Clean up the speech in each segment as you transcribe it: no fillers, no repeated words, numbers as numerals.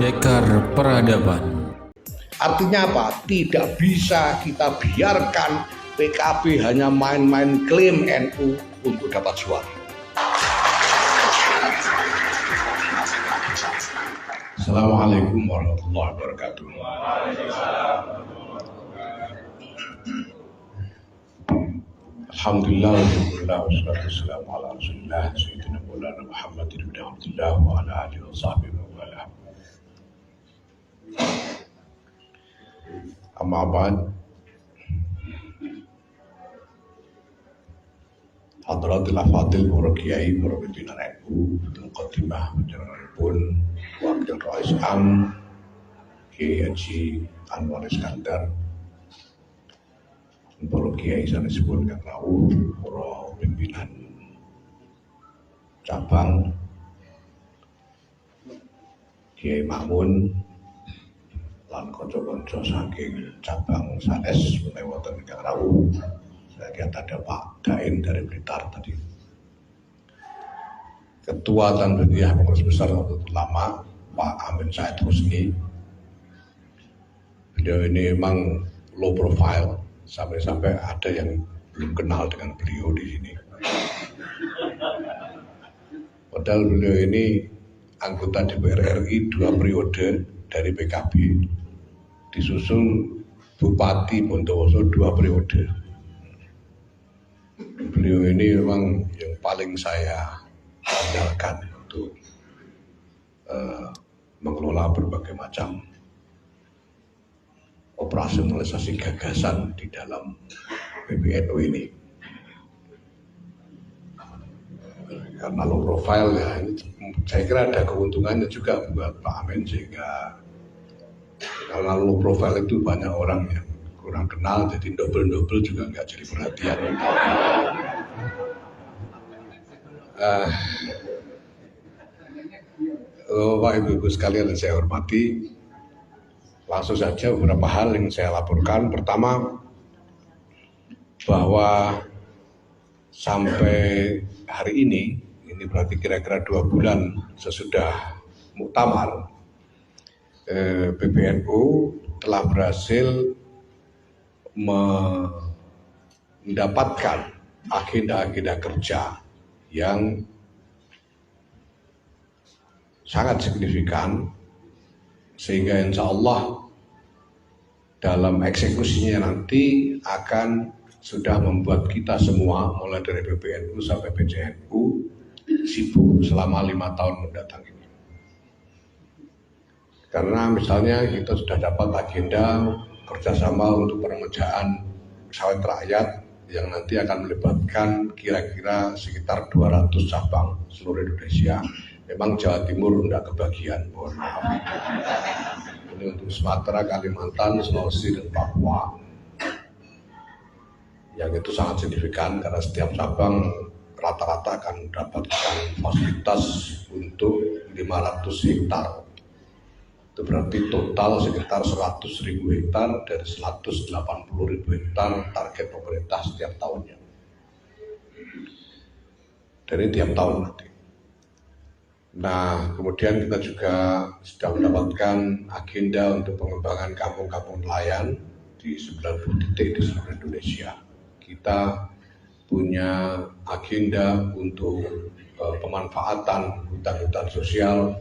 Pendekar Peradaban. Artinya apa? Tidak bisa kita biarkan PKB hanya main-main klaim NU untuk dapat suara. Assalamualaikum warahmatullahi wabarakatuh. Alhamdulillah, wassalatu wassalamu ala rasulillah sayyidina maulana Muhammadin bin Abdullah wa ala alihi wa sahbihi wa wala. Amma ba'd. Hadratil afadil para kiai, para pimpinan NU, muqaddimah panjenenganipun Wakil Rais Am Kiai Haji Anwar Iskandar, para kiai sanesipun kang rawuh, para pimpinan cabang, Kiai Makmun lan kanca-kanca saking cabang sanes menawi wonten ingkang rawuh. Saya lihat ada Pak Daim dari Blitar tadi. Ketua Tanzania Pengurus Besar Nahdlatul Ulama Pak Amin Said Husni. Beliau ini memang low profile, sampai-sampai ada yang belum kenal dengan beliau di sini. Padahal beliau ini anggota DPR RI 2 periode dari PKB, disusul Bupati Bondowoso 2 periode. Beliau ini memang yang paling saya andalkan untuk mengelola berbagai macam operasionalisasi gagasan di dalam PBNU ini. Karena low profile ya, ini saya kira ada keuntungannya juga buat Pak Amin, sehingga karena low profile itu banyak orang yang kurang kenal, jadi double juga nggak jadi perhatian. Bapak Ibu sekalian yang saya hormati, langsung saja beberapa hal yang saya laporkan. Pertama, bahwa sampai hari ini berarti kira-kira 2 bulan sesudah muktamar, PBNU telah berhasil mendapatkan agenda-agenda kerja yang sangat signifikan, sehingga insya Allah dalam eksekusinya nanti akan sudah membuat kita semua mulai dari PBNU sampai PCNU sibuk selama 5 tahun mendatang ini. Karena misalnya kita sudah dapat agenda kerjasama untuk pengerjaan sawit rakyat yang nanti akan melibatkan kira-kira sekitar 200 cabang seluruh Indonesia. Memang Jawa Timur tidak kebagian, mohon maaf. Ini untuk Sumatera, Kalimantan, Sulawesi, dan Papua. Yang itu sangat signifikan karena setiap cabang rata-rata akan mendapatkan fasilitas untuk 500 hektar. Itu berarti total sekitar 100.000 hektar dari 180.000 hektar target pemerintah setiap tahunnya. Dari tiap tahun nanti. Nah, kemudian kita juga sudah mendapatkan agenda untuk pengembangan kampung-kampung nelayan di 90 titik di seluruh Indonesia. Kita punya agenda untuk pemanfaatan hutan-hutan sosial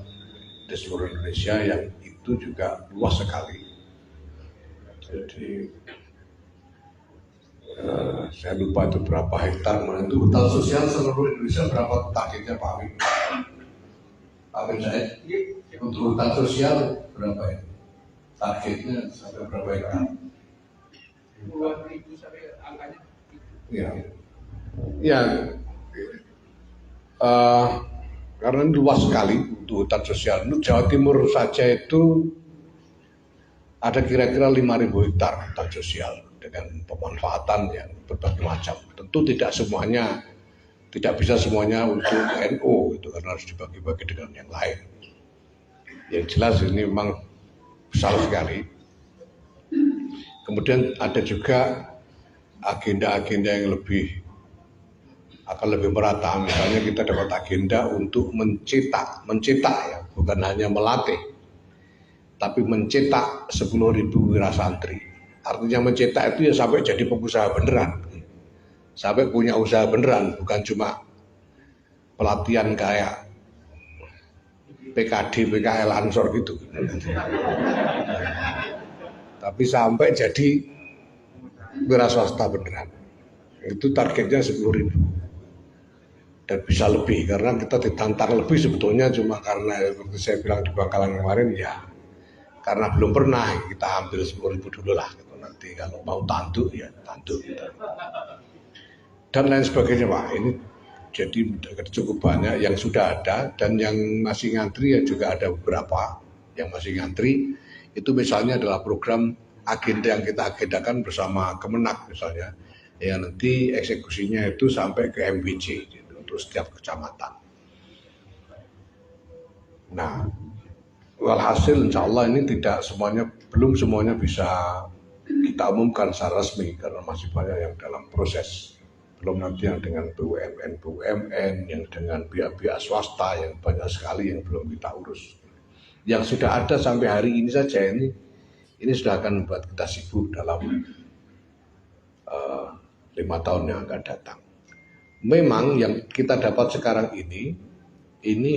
di seluruh Indonesia yang itu juga luas sekali. Jadi saya lupa itu berapa hektar, itu hutan sosial seluruh Indonesia berapa targetnya Pak Amin? Pak Amin saya untuk hutan sosial berapa ya? Targetnya sampai berapa hektar? 2.000 sampai angkanya. Ya. Karena luas sekali untuk hutan sosial. Untuk Jawa Timur saja itu ada kira-kira 5.000 hektar hutan sosial dengan pemanfaatan yang berbagai macam. Tentu tidak bisa semuanya untuk NU, itu karena harus dibagi-bagi dengan yang lain. Yang jelas ini memang besar sekali. Kemudian ada juga agenda-agenda yang akan lebih merata. Misalnya kita dapat agenda untuk mencetak ya, bukan hanya melatih. tapi mencetak 10.000 wirasantri. Artinya mencetak itu ya sampai jadi pengusaha beneran, sampai punya usaha beneran, bukan cuma pelatihan kayak PKD, PKL Ansor gitu. Tapi sampai jadi wira swasta beneran. Itu targetnya 10.000. Dan bisa lebih, karena kita ditantang lebih sebetulnya cuma karena seperti saya bilang di Bangkalan kemarin ya, karena belum pernah kita ambil 10.000 dulu lah. Nanti kalau mau tanduk ya tanduk. Dan lain sebagainya Pak. Ini jadi cukup banyak yang sudah ada, dan yang masih ngantri ya juga ada beberapa yang masih ngantri. Itu misalnya adalah program agenda yang kita agendakan bersama Kemenak misalnya, yang nanti eksekusinya itu sampai ke MBC gitu, untuk setiap kecamatan. Nah, walhasil insya Allah ini belum semuanya bisa kita umumkan secara resmi karena masih banyak yang dalam proses. Belum nanti yang dengan BUMN, yang dengan pihak-pihak swasta, yang banyak sekali yang belum kita urus. Yang sudah ada sampai hari ini saja ini sudah akan membuat kita sibuk dalam 5 tahun yang akan datang. Memang yang kita dapat sekarang ini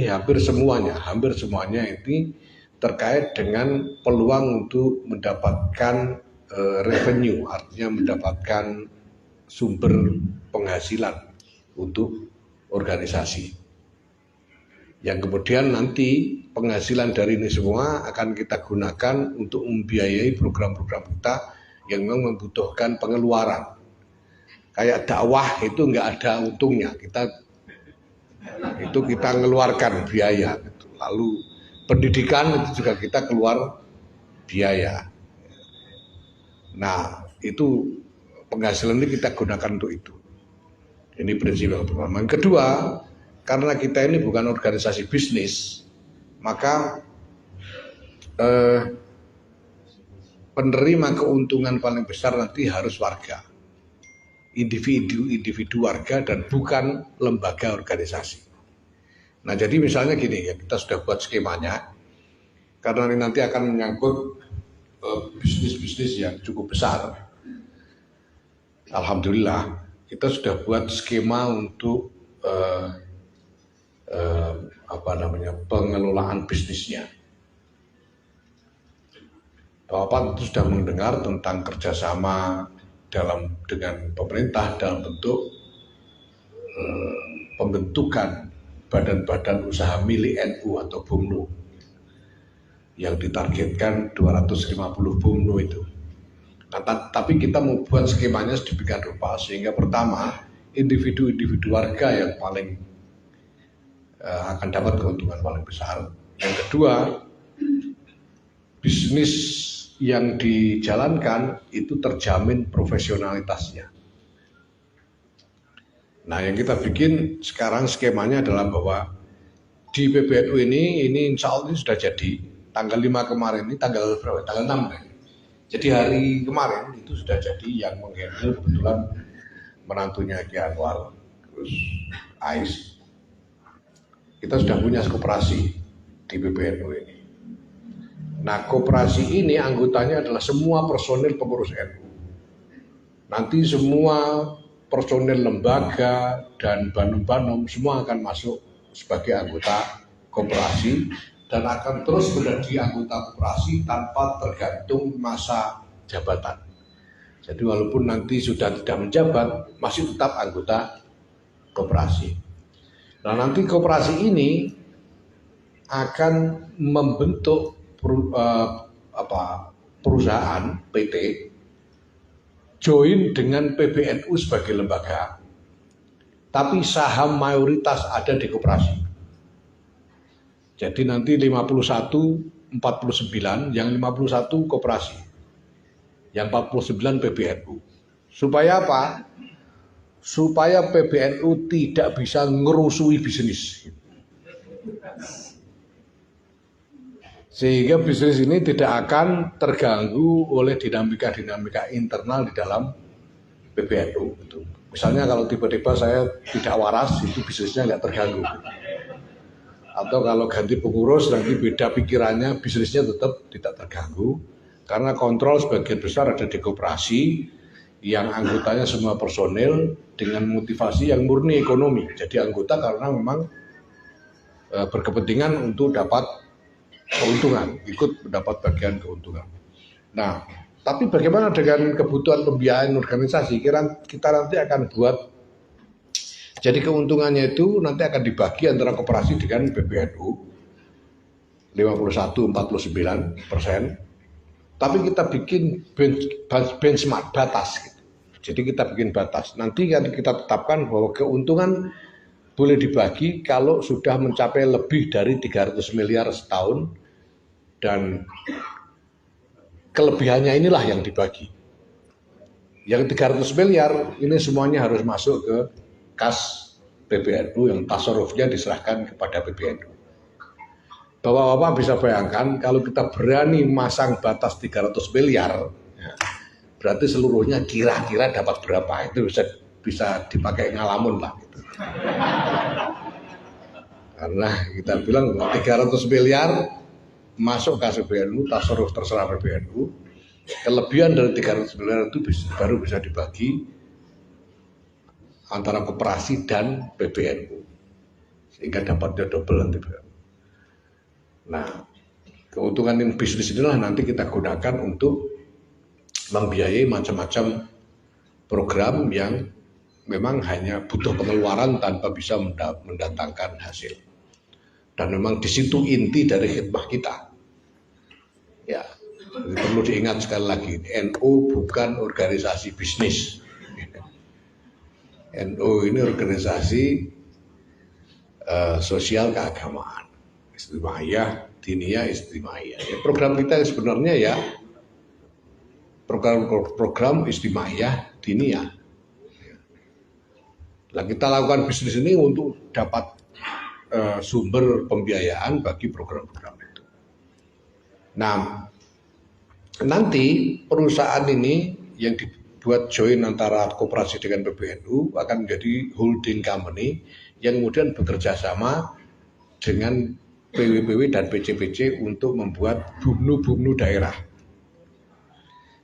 hampir semuanya ini terkait dengan peluang untuk mendapatkan revenue, artinya mendapatkan sumber penghasilan untuk organisasi. Yang kemudian nanti penghasilan dari ini semua akan kita gunakan untuk membiayai program-program kita yang memang membutuhkan pengeluaran. Kayak dakwah itu nggak ada untungnya, kita mengeluarkan biaya. Lalu pendidikan itu juga kita keluar biaya. Nah, itu penghasilan ini kita gunakan untuk itu. Ini prinsip yang pertama. Yang kedua, karena kita ini bukan organisasi bisnis, maka penerima keuntungan paling besar nanti harus warga, individu warga, dan bukan lembaga organisasi. Nah, jadi misalnya gini ya, kita sudah buat skemanya, karena ini nanti akan menyangkut bisnis-bisnis yang cukup besar. Alhamdulillah kita sudah buat skema untuk pengelolaan bisnisnya. Bapak tentu sudah mendengar tentang kerjasama dengan pemerintah dalam bentuk pembentukan badan-badan usaha milik NU atau BUMNU yang ditargetkan 250 BUMNU itu. Nah, tapi kita mau buat skemanya sedemikian rupa sehingga pertama individu-individu warga yang paling akan dapat keuntungan paling besar. Yang kedua, bisnis yang dijalankan itu terjamin profesionalitasnya. Nah, yang kita bikin sekarang skemanya adalah bahwa di PBNU ini insya Allah ini sudah jadi. Tanggal 5 kemarin ini, tanggal berapa? Tanggal 6 kan? Jadi hari kemarin itu sudah jadi, yang menghandle kebetulan menantunya Ki Anwar, terus AIS. Kita sudah punya koperasi di PBNU ini. Nah, koperasi ini anggotanya adalah semua personil pengurus NU. Nanti semua personil lembaga dan banom-banom semua akan masuk sebagai anggota koperasi dan akan terus menjadi anggota koperasi tanpa tergantung masa jabatan. Jadi walaupun nanti sudah tidak menjabat, masih tetap anggota koperasi. Nah, nanti koperasi ini akan membentuk perusahaan PT join dengan PBNU sebagai lembaga, tapi saham mayoritas ada di koperasi. Jadi nanti 51, 49, yang 51 koperasi, yang 49 PBNU. Supaya apa? Supaya PBNU tidak bisa ngerusui bisnis. Sehingga bisnis ini tidak akan terganggu oleh dinamika-dinamika internal di dalam PBNU. Misalnya kalau tiba-tiba saya tidak waras, itu bisnisnya nggak terganggu. Atau kalau ganti pengurus nanti beda pikirannya, bisnisnya tetap tidak terganggu. Karena kontrol sebagian besar ada di koperasi yang anggotanya semua personil dengan motivasi yang murni ekonomi. Jadi anggota karena memang berkepentingan untuk dapat keuntungan, ikut mendapat bagian keuntungan. Nah, tapi bagaimana dengan kebutuhan pembiayaan organisasi? Kita nanti akan buat, jadi keuntungannya itu nanti akan dibagi antara koperasi dengan PBNU 51-49%. Tapi kita bikin benchmark batas gitu. Jadi kita bikin batas. Nanti kan kita tetapkan bahwa keuntungan boleh dibagi kalau sudah mencapai lebih dari 300 miliar setahun, dan kelebihannya inilah yang dibagi. Yang 300 miliar ini semuanya harus masuk ke kas PBNU yang tasarufnya diserahkan kepada PBNU. Bapak-bapak bisa bayangkan kalau kita berani masang batas 300 miliar, ya, berarti seluruhnya kira-kira dapat berapa, itu bisa dipakai ngalamun lah. Gitu. Karena kita bilang 300 miliar masuk kas PBNU, tasaruf terserah PBNU, kelebihan dari 300 miliar itu baru bisa dibagi antara koperasi dan PBNU, sehingga dapatnya double nanti. Nah, keuntungan bisnis inilah nanti kita gunakan untuk membiayai macam-macam program yang memang hanya butuh pengeluaran tanpa bisa mendatangkan hasil. Dan memang di situ inti dari khidmah kita. Ya, jadi perlu diingat sekali lagi, NU bukan organisasi bisnis. NU ini organisasi sosial keagamaan. Istimaiyah, diniyah, istimaiyah. Ya, program kita sebenarnya ya program istimaiyah, diniyah. Nah, kita lakukan bisnis ini untuk dapat sumber pembiayaan bagi program-program itu. Nah, nanti perusahaan ini yang dibuat join antara koperasi dengan PBNU akan menjadi holding company yang kemudian bekerja sama dengan PW-PW dan PC-PC untuk membuat BUMNU daerah.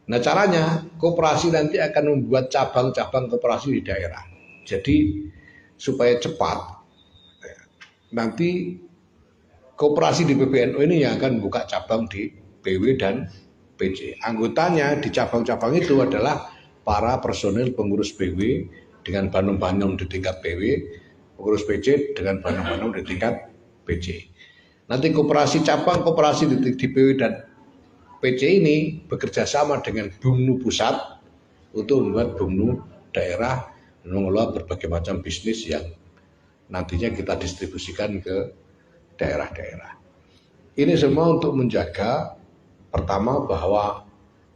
Nah, caranya koperasi nanti akan membuat cabang-cabang koperasi di daerah. Jadi supaya cepat, nanti koperasi di PBNU ini yang akan buka cabang di PW dan PC. Anggotanya di cabang-cabang itu adalah para personil pengurus PW dengan banom-banom di tingkat PW, pengurus PC dengan banom-banom di tingkat PC. Nanti koperasi cabang koperasi di PW dan PC ini bekerja sama dengan BUMNU pusat untuk membuat BUMNU daerah dan mengelola berbagai macam bisnis yang nantinya kita distribusikan ke daerah-daerah. Ini semua untuk menjaga pertama bahwa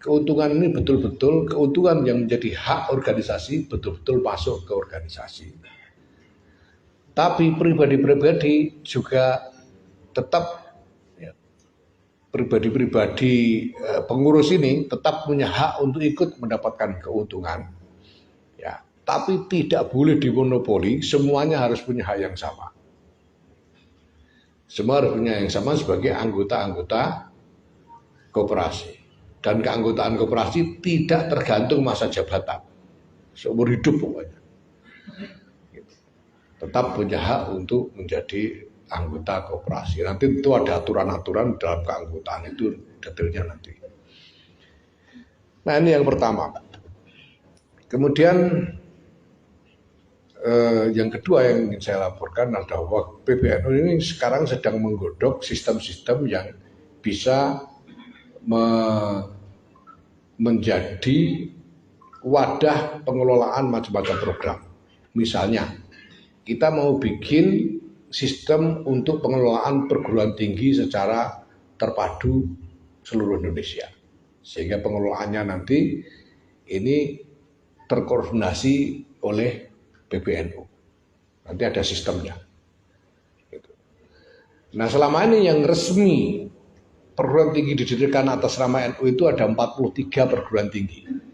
keuntungan ini betul-betul keuntungan yang menjadi hak organisasi betul-betul masuk ke organisasi. Tapi pribadi-pribadi juga tetap, ya, pribadi-pribadi pengurus ini tetap punya hak untuk ikut mendapatkan keuntungan, ya, tapi tidak boleh dimonopoli. Semuanya harus punya hak yang sama. Semua harus punya yang sama sebagai anggota-anggota koperasi, dan keanggotaan koperasi tidak tergantung masa jabatan, seumur hidup pokoknya. Tetap punya hak untuk menjadi anggota koperasi. Nanti itu ada aturan-aturan dalam keanggotaan itu, detailnya nanti. Nah, ini yang pertama. Kemudian yang kedua yang ingin saya laporkan adalah bahwa PBNU ini sekarang sedang menggodok sistem-sistem yang bisa menjadi wadah pengelolaan macam-macam program. Misalnya, kita mau bikin sistem untuk pengelolaan perguruan tinggi secara terpadu seluruh Indonesia, sehingga pengelolaannya nanti ini terkoordinasi oleh PBNU. Nanti ada sistemnya. Nah, selama ini yang resmi perguruan tinggi didirikan atas nama NU itu ada 43 perguruan tinggi.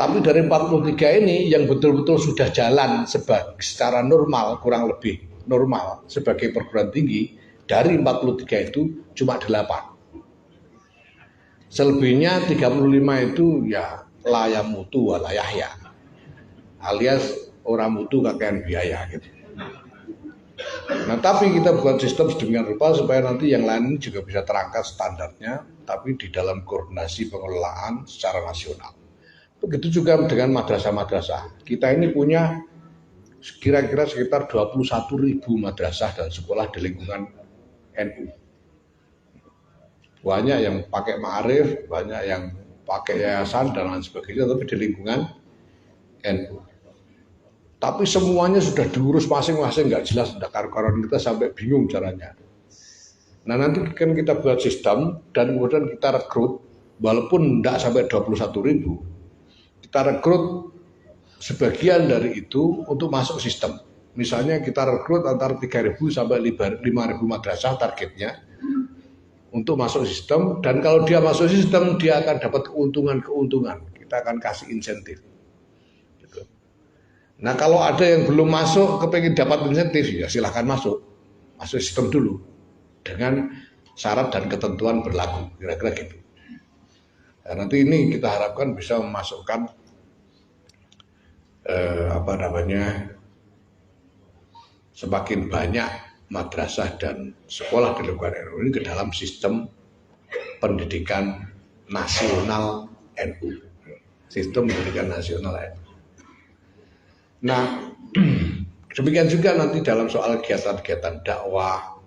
Tapi dari 43 ini yang betul-betul sudah jalan secara normal kurang lebih normal sebagai perguruan tinggi dari 43 itu cuma 8. Selebihnya 35 itu ya layam mutu walayahya, alias orang mutu kakean biaya gitu. Nah tapi kita buat sistem sedemikian rupa supaya nanti yang lain juga bisa terangkat standarnya, tapi di dalam koordinasi pengelolaan secara nasional. Begitu juga dengan madrasah-madrasah. Kita ini punya kira-kira sekitar 21.000 madrasah dan sekolah di lingkungan NU. Banyak yang pakai ma'arif, banyak yang pakai yayasan dan lain sebagainya, tapi di lingkungan NU. Tapi semuanya sudah diurus masing-masing, nggak jelas, sudah karu-karuan, kita sampai bingung caranya. Nah nanti kan kita buat sistem dan kemudian kita rekrut, walaupun tidak sampai 21.000, kita rekrut sebagian dari itu untuk masuk sistem. Misalnya kita rekrut antara 3.000 sampai 5.000 madrasah targetnya untuk masuk sistem, dan kalau dia masuk sistem dia akan dapat keuntungan. Kita akan kasih insentif. Nah kalau ada yang belum masuk kepengen dapat insentif ya silahkan masuk sistem dulu dengan syarat dan ketentuan berlaku, kira-kira gitu. Nah, nanti ini kita harapkan bisa memasukkan semakin banyak madrasah dan sekolah di lingkungan NU ini ke dalam sistem pendidikan nasional NU, sistem pendidikan nasional NU. Nah, demikian juga nanti dalam soal kegiatan-kegiatan dakwah,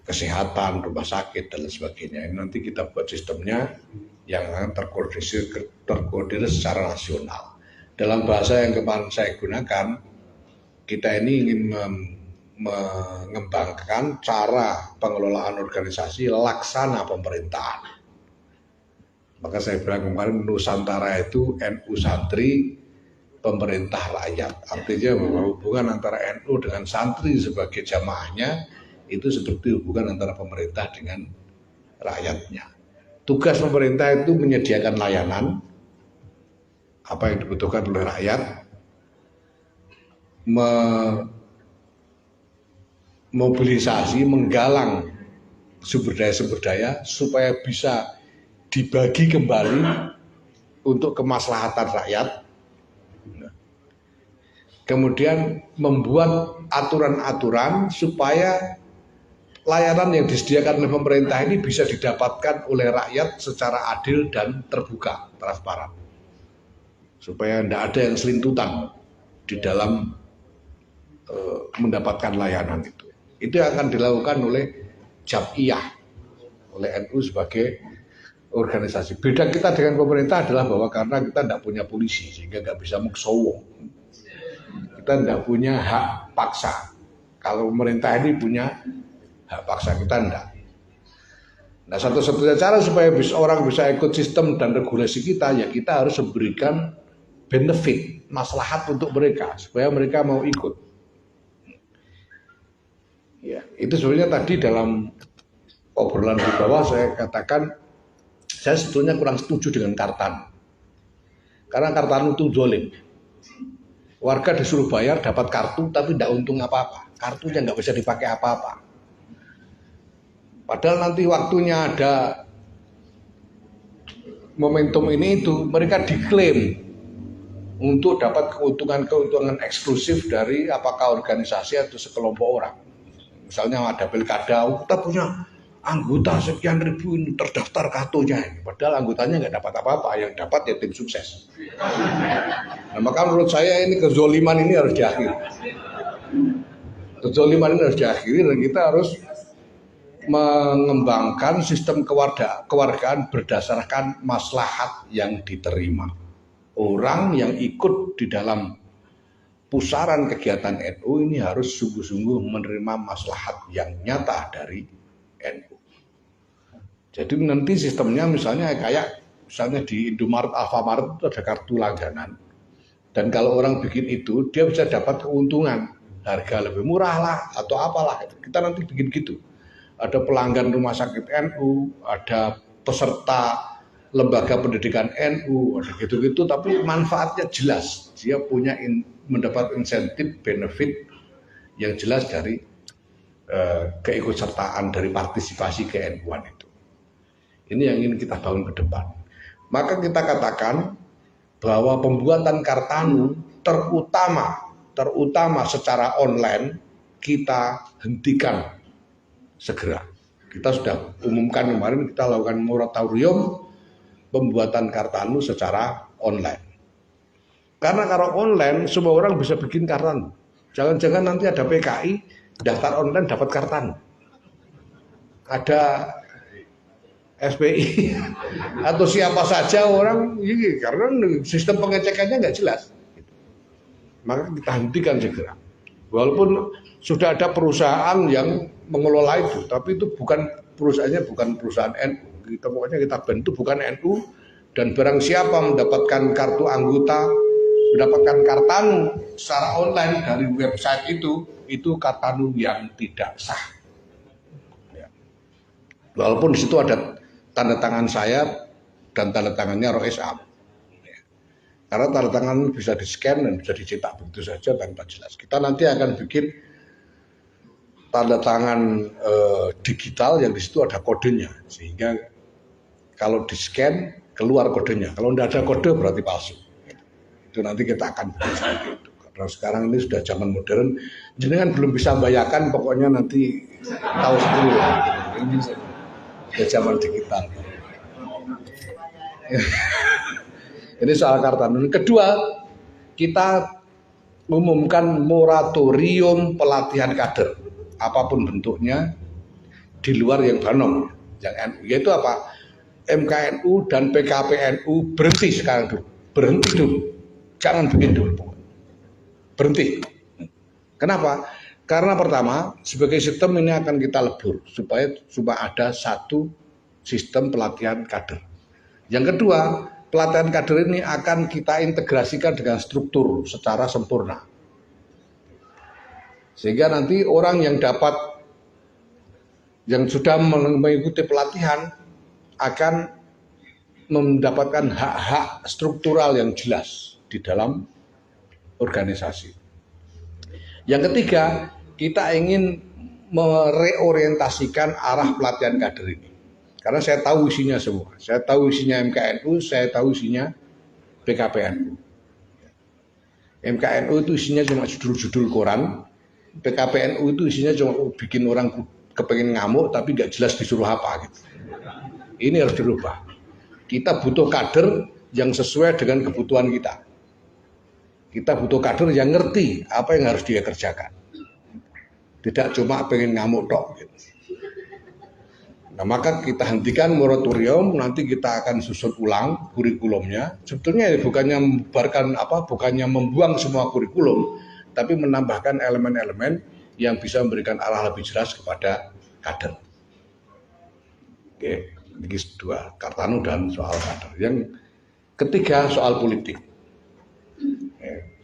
kesehatan, rumah sakit dan sebagainya. Ini nanti kita buat sistemnya yang akan terkoordinir secara nasional. Dalam bahasa yang kemarin saya gunakan, kita ini ingin mengembangkan cara pengelolaan organisasi laksana pemerintahan. Maka saya bilang kemarin Nusantara itu NU santri, pemerintah rakyat. Artinya bahwa hubungan antara NU dengan santri sebagai jamaahnya itu seperti hubungan antara pemerintah dengan rakyatnya. Tugas pemerintah itu menyediakan layanan apa yang dibutuhkan oleh rakyat, memobilisasi, menggalang sumber daya supaya bisa dibagi kembali untuk kemaslahatan rakyat. Kemudian membuat aturan-aturan supaya layanan yang disediakan oleh pemerintah ini bisa didapatkan oleh rakyat secara adil dan terbuka, transparan. Supaya tidak ada yang selintutan di dalam mendapatkan layanan itu. Itu akan dilakukan oleh Jam'iyah, oleh NU sebagai organisasi. Beda kita dengan pemerintah adalah bahwa karena kita tidak punya polisi sehingga nggak bisa mengsowo. Kita tidak punya hak paksa. Kalau pemerintah ini punya hak paksa, kita tidak. Nah satu-satunya cara supaya orang bisa ikut sistem dan regulasi kita, ya kita harus memberikan benefit, maslahat untuk mereka supaya mereka mau ikut. Ya, itu sebenarnya tadi dalam obrolan di bawah saya katakan saya sebetulnya kurang setuju dengan Kartan. Karena Kartan itu zalim. Warga disuruh bayar dapat kartu tapi tidak untung apa-apa. Kartunya nggak bisa dipakai apa-apa. Padahal nanti waktunya ada momentum ini itu mereka diklaim untuk dapat keuntungan eksklusif dari apakah organisasi atau sekelompok orang. Misalnya ada pilkada, kita punya anggota sekian ribu ini terdaftar kartunya, padahal anggotanya nggak dapat apa-apa, yang dapat ya tim sukses. Nah, maka menurut saya ini kezoliman ini harus diakhiri. Kezoliman ini harus diakhiri dan kita harus mengembangkan sistem kewargaan berdasarkan maslahat yang diterima. Orang yang ikut di dalam pusaran kegiatan NU ini harus sungguh-sungguh menerima maslahat yang nyata dari NU. Jadi nanti sistemnya misalnya kayak di Indomaret, Alfamart itu ada kartu langganan. Dan kalau orang bikin itu dia bisa dapat keuntungan, harga lebih murah lah atau apalah. Kita nanti bikin gitu. Ada pelanggan rumah sakit NU, ada peserta lembaga pendidikan NU, ada gitu-gitu, tapi manfaatnya jelas. Dia punya mendapat insentif, benefit yang jelas dari keikutsertaan, dari partisipasi ke NU-an itu. Ini yang ingin kita bangun ke depan. Maka kita katakan bahwa pembuatan Kartanu terutama secara online kita hentikan segera. Kita sudah umumkan kemarin, kita lakukan moratorium pembuatan Kartanu secara online. Karena kalau online semua orang bisa bikin Kartanu. Jangan-jangan nanti ada PKI daftar online dapat Kartanu. Ada SPI atau siapa saja orang ini, karena sistem pengecekannya nggak jelas. Maka kita hentikan segera. Walaupun sudah ada perusahaan yang mengelola itu, tapi itu perusahaannya bukan perusahaan NU. Pokoknya kita bantu bukan NU, dan barang siapa mendapatkan kartu anggota, mendapatkan Kartanu secara online dari website itu Kartanu yang tidak sah. Ya. Walaupun di situ ada tanda tangan saya dan tanda tangannya Rois Am. Ya. Karena tanda tangan bisa di-scan dan bisa dicetak begitu saja tanpa jelas. Kita nanti akan bikin tanda tangan digital yang di situ ada kodenya, sehingga kalau di-scan keluar kodenya. Kalau tidak ada kode berarti palsu. Itu nanti kita akan bikin seperti itu. Karena sekarang ini sudah zaman modern, jenengan belum bisa bayangkan, pokoknya nanti tahu sendiri. Ini sudah zaman digital. Ini soal Kartanu. Kedua, kita umumkan moratorium pelatihan kader, apapun bentuknya, di luar yang Banom, yang NU. Yaitu apa? MKNU dan PKPNU berhenti sekarang dulu. Berhenti dulu. Jangan bikin dulu. Berhenti. Kenapa? Karena pertama, sebagai sistem ini akan kita lebur supaya ada satu sistem pelatihan kader. Yang kedua, pelatihan kader ini akan kita integrasikan dengan struktur secara sempurna. Sehingga nanti orang yang sudah mengikuti pelatihan akan mendapatkan hak-hak struktural yang jelas di dalam organisasi. Yang ketiga, kita ingin mereorientasikan arah pelatihan kader ini. Karena saya tahu isinya semua. Saya tahu isinya MKNU, saya tahu isinya PKPNU. MKNU itu isinya cuma judul-judul koran, PKPNU itu isinya cuma bikin orang kepengen ngamuk tapi nggak jelas disuruh apa gitu. Ini harus dirubah. Kita butuh kader yang sesuai dengan kebutuhan kita. Kita butuh kader yang ngerti apa yang harus dia kerjakan. Tidak cuma pengen ngamuk tok gitu. Nah, maka kita hentikan moratorium, nanti kita akan susun ulang kurikulumnya. Sebetulnya bukannya membuang semua kurikulum, tapi menambahkan elemen-elemen yang bisa memberikan arah lebih jelas kepada kader. Oke. Ini dua, Kartanu dan soal kader. Yang ketiga soal politik.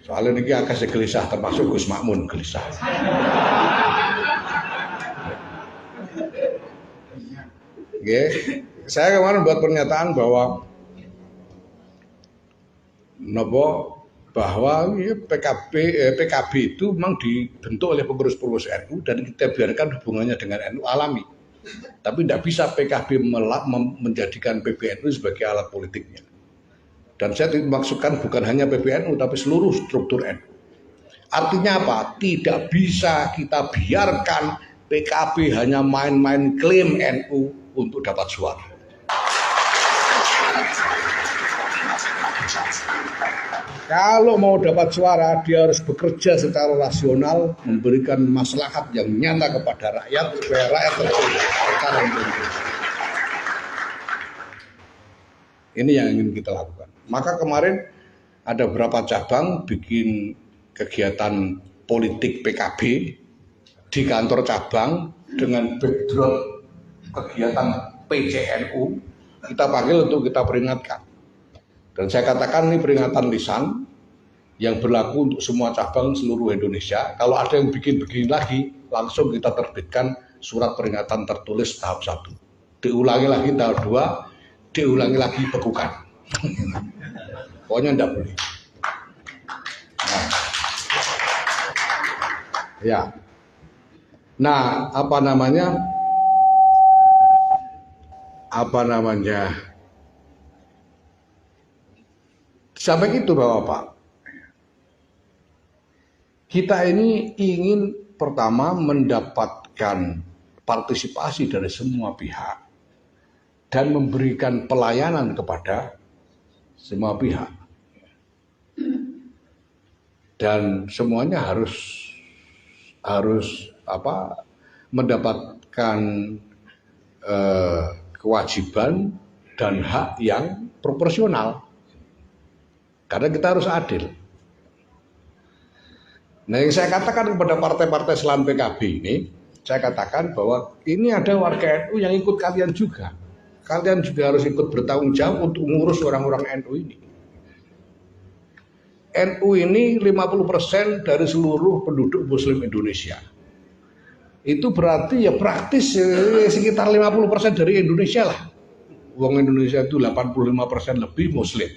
Soal ini agak gelisah, termasuk Gus Makmun gelisah. Oke. Saya kemarin buat pernyataan bahwa PKB itu memang dibentuk oleh pengurus-pengurus NU dan kita biarkan hubungannya dengan NU alami. Tapi tidak bisa PKB menjadikan PBNU sebagai alat politiknya. Dan saya maksudkan bukan hanya PBNU tapi seluruh struktur NU. Artinya apa? Tidak bisa kita biarkan PKB hanya main-main klaim NU untuk dapat suara. Kalau mau dapat suara, dia harus bekerja secara rasional, memberikan maslahat yang nyata kepada rakyat, supaya rakyat terpilih. Ini yang ingin kita lakukan. Maka kemarin ada beberapa cabang bikin kegiatan politik PKB di kantor cabang dengan background kegiatan PCNU. Kita panggil untuk kita peringatkan. Dan saya katakan ini peringatan lisan yang berlaku untuk semua cabang seluruh Indonesia. Kalau ada yang bikin begini lagi, langsung kita terbitkan surat peringatan tertulis tahap 1. Diulangi lagi tahap 2, diulangi lagi bekukan. Pokoknya enggak boleh. Nah, Ya. Nah, apa namanya? Apa namanya? Sampai itu Bapak. Kita ini ingin pertama mendapatkan partisipasi dari semua pihak dan memberikan pelayanan kepada semua pihak. Dan semuanya harus mendapatkan kewajiban dan hak yang proporsional. Karena kita harus adil. Nah, yang saya katakan kepada partai-partai selain PKB ini, saya katakan bahwa ini ada warga NU yang ikut kalian juga. Kalian juga harus ikut bertanggung jawab untuk mengurus orang-orang NU ini. NU ini 50% dari seluruh penduduk Muslim Indonesia. Itu berarti ya praktis sekitar 50% dari Indonesia lah. Wong Indonesia itu 85% lebih Muslim.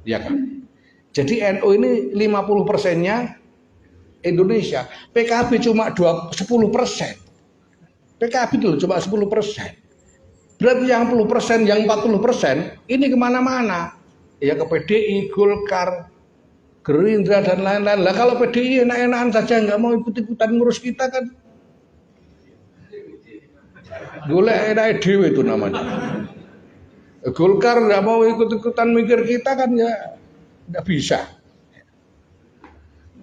Ya kan? Jadi NU ini 50%-nya Indonesia. PKB cuma 10%. PKB dulu cuma 10%. Berarti yang 10%, yang 40% ini kemana-mana. Ya ke PDI, Golkar, Gerindra dan lain-lain. Lah kalau PDI enak-enakan saja nggak mau ikut-ikutan ngurus kita kan. Golek enak dhewe itu namanya. Golkar nggak mau ikut-ikutan mikir kita kan ya nggak bisa.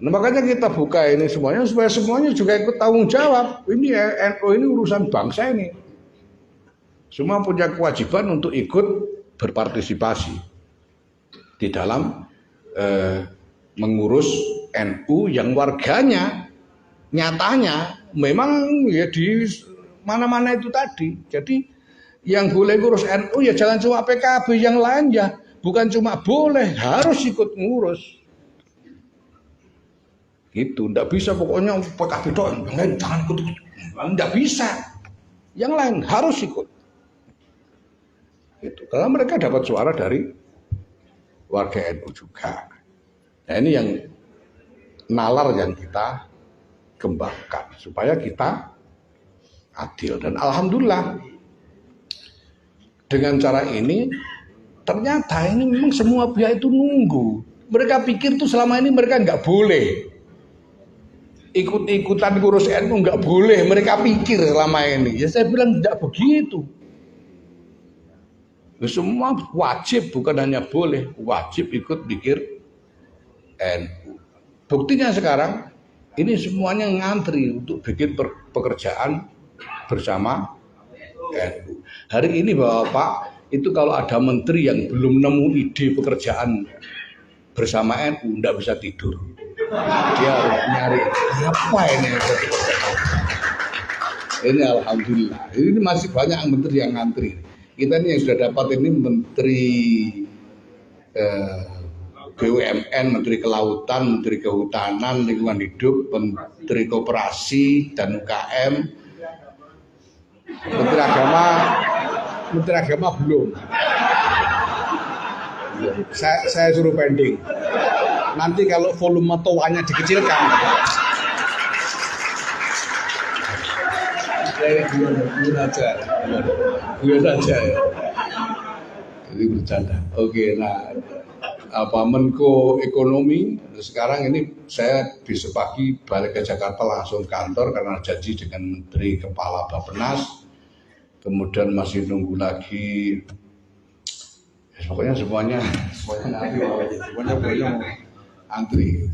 Nah, makanya kita buka ini semuanya supaya semuanya juga ikut tanggung jawab. Ini NU ini urusan bangsa ini. Semua punya kewajiban untuk ikut berpartisipasi di dalam mengurus NU yang warganya nyatanya memang ya di mana-mana itu tadi. Jadi yang boleh ngurus NU ya jangan cuma PKB, yang lain ya bukan cuma boleh, harus ikut ngurus. Gitu, enggak bisa pokoknya PKB doang, jangan ikut. Enggak bisa. Yang lain harus ikut. Gitu. Karena mereka dapat suara dari warga NU juga. Nah, ini yang nalar yang kita kembangkan supaya kita adil, dan alhamdulillah dengan cara ini ternyata ini memang semua pihak itu nunggu. Mereka pikir tuh selama ini mereka nggak boleh ikut-ikutan ngurus NU, nggak boleh. Mereka pikir selama ini. Ya saya bilang tidak begitu. Semua wajib, bukan hanya boleh, wajib ikut mikir NU. Buktinya sekarang ini semuanya ngantri untuk bikin pekerjaan bersama NU. Hari ini Bapak, itu kalau ada menteri yang belum nemu ide pekerjaan bersama NU, enggak bisa tidur. Dia harus nyari apa ini. Ini alhamdulillah. Ini masih banyak menteri yang ngantri. Kita ini yang sudah dapat ini menteri BUMN, Menteri Kelautan, Menteri Kehutanan, Lingkungan Hidup, Menteri Koperasi dan UKM. Menteri Agama belum. Saya suruh pending. Nanti kalau volume toanya dikecilkan. Gue aja ya. Jadi bercanda. Oke, nah Menko Ekonomi sekarang ini saya besok pagi balik ke Jakarta langsung kantor karena janji dengan Menteri Kepala Bappenas. Kemudian masih nunggu lagi. Pokoknya semuanya antri.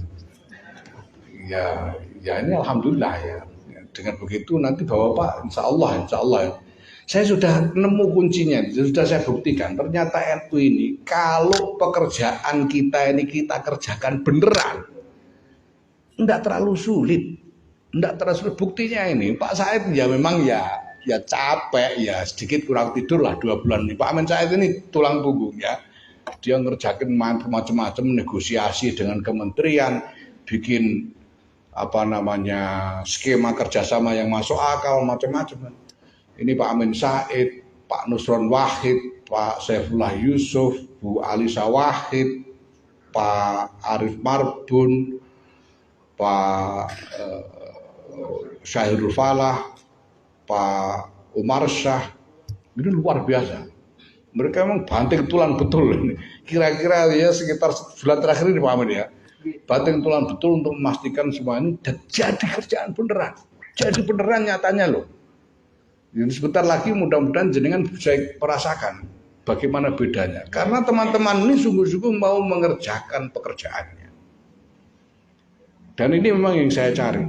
Ya ini alhamdulillah ya. Dengan begitu nanti Bapak insya Allah ya. Saya sudah nemu kuncinya, sudah saya buktikan. Ternyata NU ini kalau pekerjaan kita ini kita kerjakan beneran, enggak terlalu sulit. Buktinya ini Pak Said ya memang ya capek ya, sedikit kurang tidur lah 2 bulan ini. Pak Amin Said ini tulang punggung ya. Dia ngerjakin macam-macam negosiasi dengan kementerian, bikin skema kerjasama yang masuk akal macam-macam. Ini Pak Amin Said, Pak Nusron Wahid, Pak Saifullah Yusuf, Bu Alisa Wahid, Pak Arif Marbun, Pak Syahrul Falah, Pak Umar Syah, ini luar biasa. Mereka memang banting tulang betul ini. Kira-kira ya sekitar bulan terakhir ini Pak Amin ya, banting tulang betul untuk memastikan semua ini dan jadi kerjaan beneran. Jadi beneran nyatanya loh. Jadi sebentar lagi mudah-mudahan jenengan bisa merasakan bagaimana bedanya. Karena teman-teman ini sungguh-sungguh mau mengerjakan pekerjaannya. Dan ini memang yang saya cari.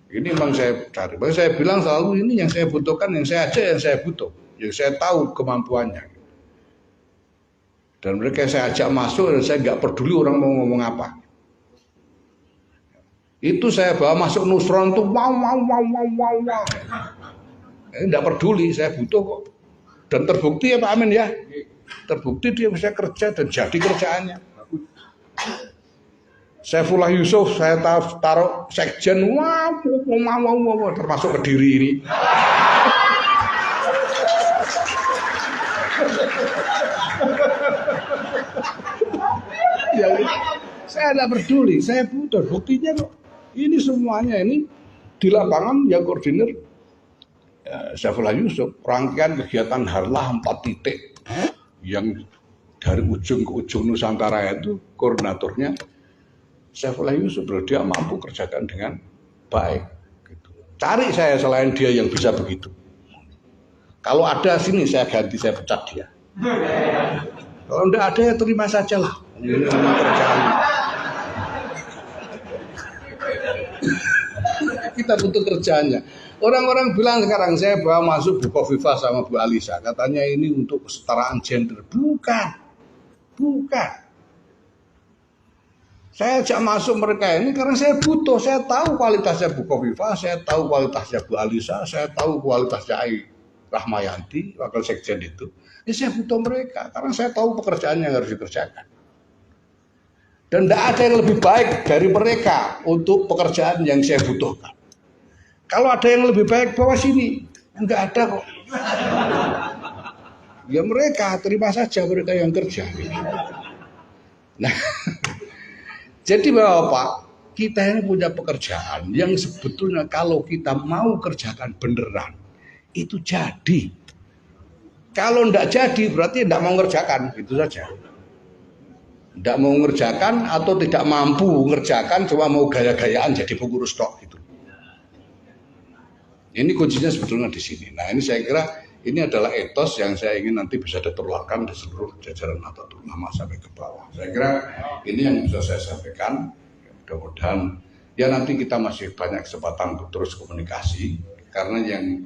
Ini memang saya cari. Makanya saya bilang selalu ini yang saya butuhkan, yang saya ajak, yang saya butuh. Yang saya tahu kemampuannya. Dan mereka saya ajak masuk dan saya nggak peduli orang mau ngomong apa. Itu saya bawa masuk Nusron tuh wow. Ini tidak peduli, saya butuh kok. Dan terbukti ya Pak Amin ya. Terbukti dia bisa kerja dan jadi kerjaannya. Saifullah Yusuf saya taruh sekjen wow, termasuk Kediri ini. Ya, saya tidak peduli, saya butuh buktinya kok. Ini semuanya ini di lapangan yang koordinir Saifullah Yusuf. Rangkaian kegiatan Harlah 4 titik yang dari ujung ke ujung Nusantara itu koordinatornya Saifullah Yusuf. Dia mampu kerjakan dengan baik. Gitu. Cari saya selain dia yang bisa begitu. Kalau ada sini saya ganti, saya pecat dia. Kalau tidak ada ya terima saja lah. Ini cuma kerjaan. Kita butuh kerjanya. Orang-orang bilang sekarang saya bawa masuk Bu Khofifah sama Bu Alisa. Katanya ini untuk kesetaraan gender. Bukan. Saya ajak masuk mereka ini karena saya butuh. Saya tahu kualitasnya Bu Khofifah, saya tahu kualitasnya Bu Alisa, saya tahu kualitasnya Ai Rahmayanti, wakil sekjen itu. Ini saya butuh mereka karena saya tahu pekerjaan yang harus dikerjakan. Dan tidak ada yang lebih baik dari mereka untuk pekerjaan yang saya butuhkan. Kalau ada yang lebih baik bawa sini, enggak ada kok. Ya mereka terima saja mereka yang kerja. Nah, jadi Bapak, kita ini punya pekerjaan yang sebetulnya kalau kita mau kerjakan beneran itu jadi. Kalau enggak jadi berarti enggak mau ngerjakan, itu saja. Tidak mau mengerjakan atau tidak mampu mengerjakan, cuma mau gaya-gayaan jadi pengurus tok gitu. Ini kuncinya sebetulnya di sini. Nah ini saya kira ini adalah etos yang saya ingin nanti bisa ditularkan di seluruh jajaran Nahdlatul Ulama sampai ke bawah. Saya kira ini yang bisa saya sampaikan. Mudah-mudahan ya nanti kita masih banyak kesempatan untuk terus komunikasi karena yang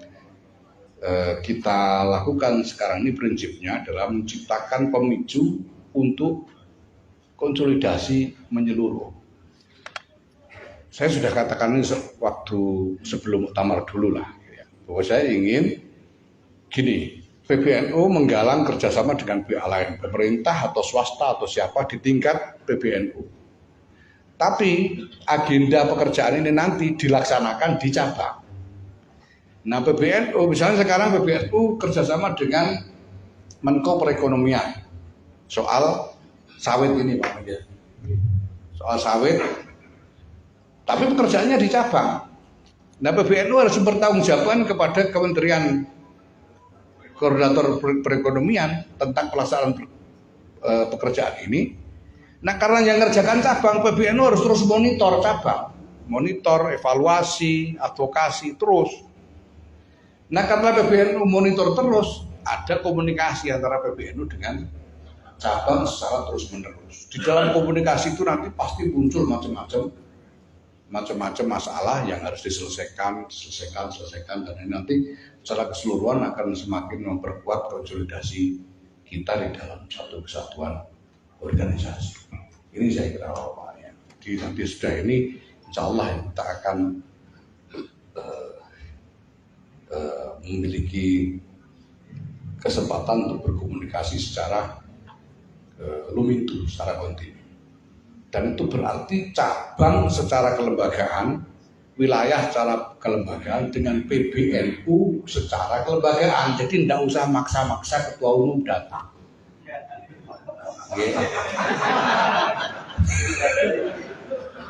kita lakukan sekarang ini prinsipnya adalah menciptakan pemicu untuk konsolidasi menyeluruh. Saya sudah katakan ini waktu sebelum muktamar dulu lah, bahwa saya ingin gini, PBNU menggalang kerjasama dengan pihak lain, pemerintah atau swasta atau siapa di tingkat PBNU. Tapi agenda pekerjaan ini nanti dilaksanakan di cabang. Nah PBNU, misalnya sekarang PBNU kerjasama dengan Menko Perekonomian soal sawit ini Pak, soal sawit. Tapi pekerjaannya di cabang. Nah PBNU harus bertanggungjawabkan kepada Kementerian Koordinator Perekonomian tentang pelaksanaan pekerjaan ini. Nah karena yang ngerjakan cabang, PBNU harus terus monitor cabang, monitor, evaluasi, advokasi terus. Nah karena PBNU monitor terus, ada komunikasi antara PBNU dengan cabang secara terus menerus. Di dalam komunikasi itu nanti pasti muncul macam-macam masalah yang harus diselesaikan, dan ini nanti secara keseluruhan akan semakin memperkuat konsolidasi kita di dalam satu kesatuan organisasi. Ini saya kira awalnya. Jadi nanti sudah ini, insya Allah kita akan memiliki kesempatan untuk berkomunikasi secara lumintu, secara kontinu. Dan itu berarti cabang secara kelembagaan, wilayah secara kelembagaan dengan PBNU secara kelembagaan. Jadi tidak usah maksa-maksa ketua umum datang.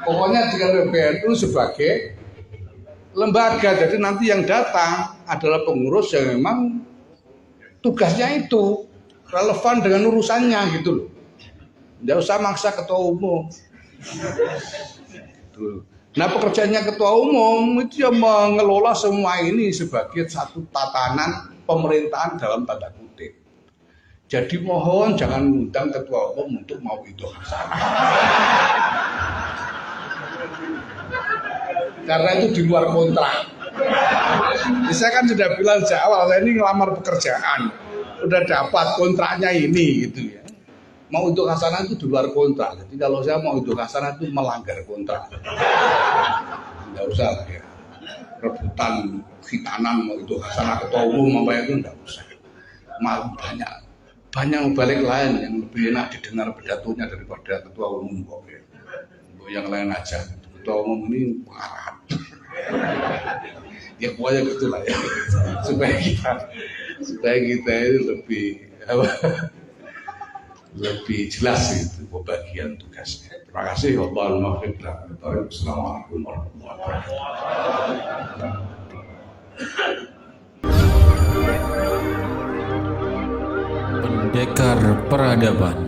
Pokoknya dengan PBNU sebagai lembaga, jadi nanti yang datang adalah pengurus yang memang tugasnya itu relevan dengan urusannya gitu loh. Tidak usah maksa ketua umum. Nah pekerjaannya ketua umum itu ya mengelola semua ini sebagai satu tatanan pemerintahan dalam tanda kutip. Jadi mohon jangan mengundang ketua umum untuk mau itu karena itu di luar kontrak. Saya kan sudah bilang sejak awal, saya ini ngelamar pekerjaan, udah dapat kontraknya ini gitu ya. Mau untuk hasanah itu di luar kontrak. Jadi kalau saya mau untuk hasanah itu melanggar kontrak. Tidak usah ya. Rebutan khitanan mau itu hasanah ketua umum apa itu tidak usah. Malah banyak balik lain yang lebih enak didengar pidatonya daripada ketua umum kok ya. Yang lain aja. Ketua umum ini pengarahan. Ya pokoknya gitulah ya. supaya kita itu lebih jelas itu pembagian tugasnya. Terima kasih. Assalamualaikum warahmatullahi wabarakatuh. Pendekar Peradaban.